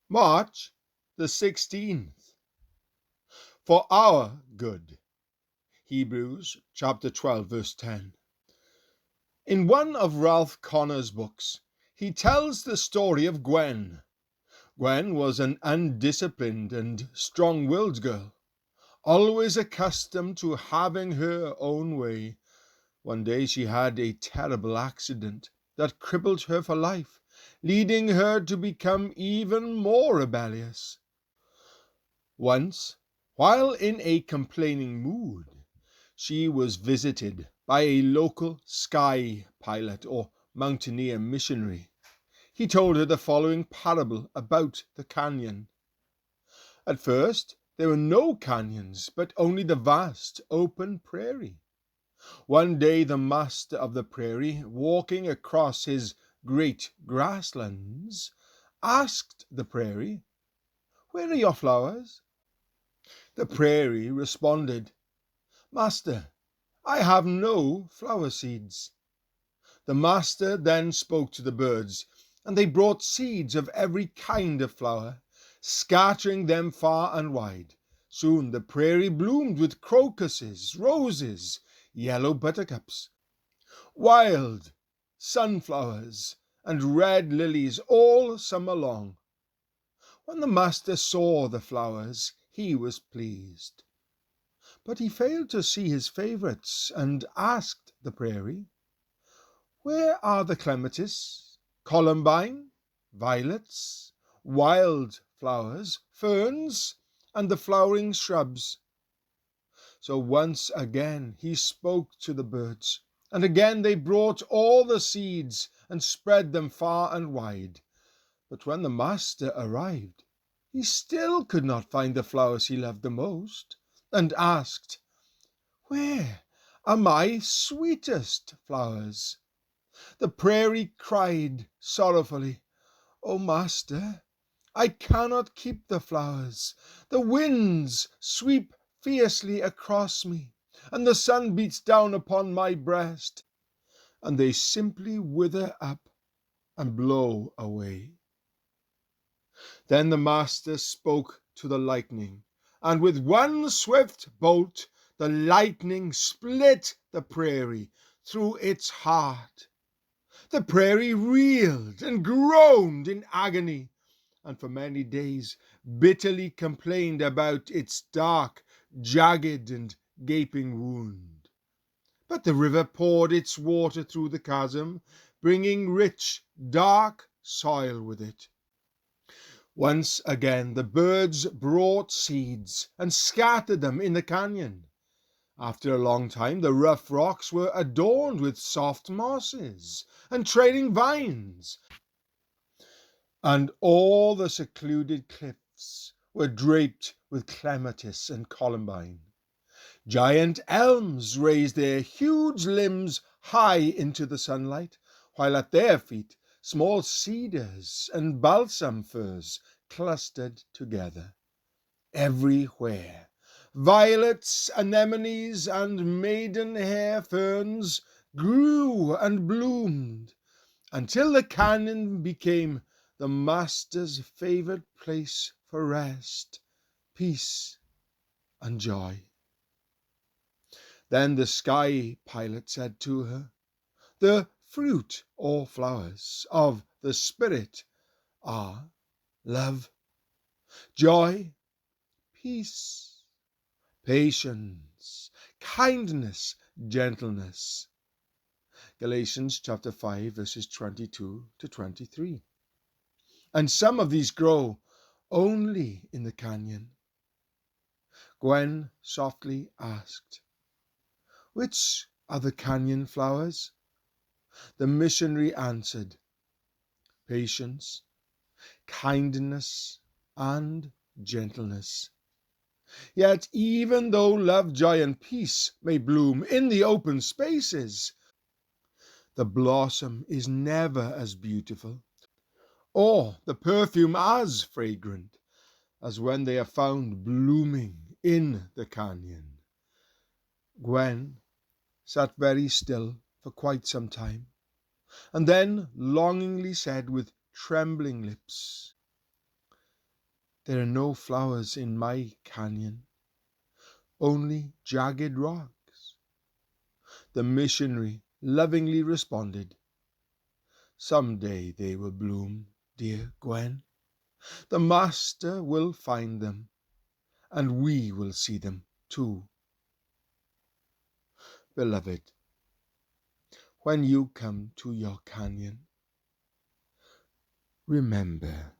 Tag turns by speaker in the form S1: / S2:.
S1: March the 16th. For our good. Hebrews chapter 12, verse 10. In one of Ralph Connor's books, he tells the story of Gwen. Gwen was an undisciplined and strong-willed girl, always accustomed to having her own way. One day she had a terrible accident that crippled her for life, leading her to become even more rebellious. Once, while in a complaining mood, she was visited by a local sky pilot or mountaineer missionary. He told her the following parable about the canyon. At first, there were no canyons, but only the vast open prairie. One day the master of the prairie, walking across his great grasslands, asked the prairie, "Where are your flowers?" The prairie responded, "Master, I have no flower seeds." The master then spoke to the birds, and they brought seeds of every kind of flower, scattering them far and wide. Soon the prairie bloomed with crocuses, roses, yellow buttercups, wild sunflowers, and red lilies all summer long. When the master saw the flowers, he was pleased. But he failed to see his favorites and asked the prairie, "Where are the clematis, columbine, violets, wild flowers, ferns, and the flowering shrubs?" So once again he spoke to the birds, and again they brought all the seeds and spread them far and wide. But when the master arrived, he still could not find the flowers he loved the most, and asked, "Where are my sweetest flowers?" The prairie cried sorrowfully, "Oh, master, I cannot keep the flowers. The winds sweep fiercely across me, and the sun beats down upon my breast, and they simply wither up and blow away." Then the master spoke to the lightning, and with one swift bolt the lightning split the prairie through its heart. The prairie reeled and groaned in agony, and for many days bitterly complained about its dark, jagged, and gaping wound. But the river poured its water through the chasm, bringing rich, dark soil with it. Once again the birds brought seeds and scattered them in the canyon. After a long time the rough rocks were adorned with soft mosses and trailing vines, and all the secluded cliffs were draped with clematis and columbine. Giant elms raised their huge limbs high into the sunlight, while at their feet small cedars and balsam firs clustered together. Everywhere violets, anemones, and maidenhair ferns grew and bloomed, until the canyon became the master's favorite place for rest, peace, and joy. Then the sky pilot said to her, "The fruit or flowers of the Spirit are love, joy, peace, patience, kindness, gentleness." Galatians chapter 5, verses 22 to 23. And some of these grow only in the canyon. Gwen softly asked, "Which are the canyon flowers?" The missionary answered, "Patience, kindness, and gentleness." Yet even though love, joy, and peace may bloom in the open spaces, the blossom is never as beautiful, or the perfume as fragrant, as when they are found blooming in the canyon. Gwen sat very still for quite some time, and then longingly said with trembling lips, There are no flowers in my canyon, only jagged rocks. The missionary lovingly responded, "Someday they will bloom, dear Gwen. The Master will find them, and we will see them too." Beloved, when you come to your canyon, remember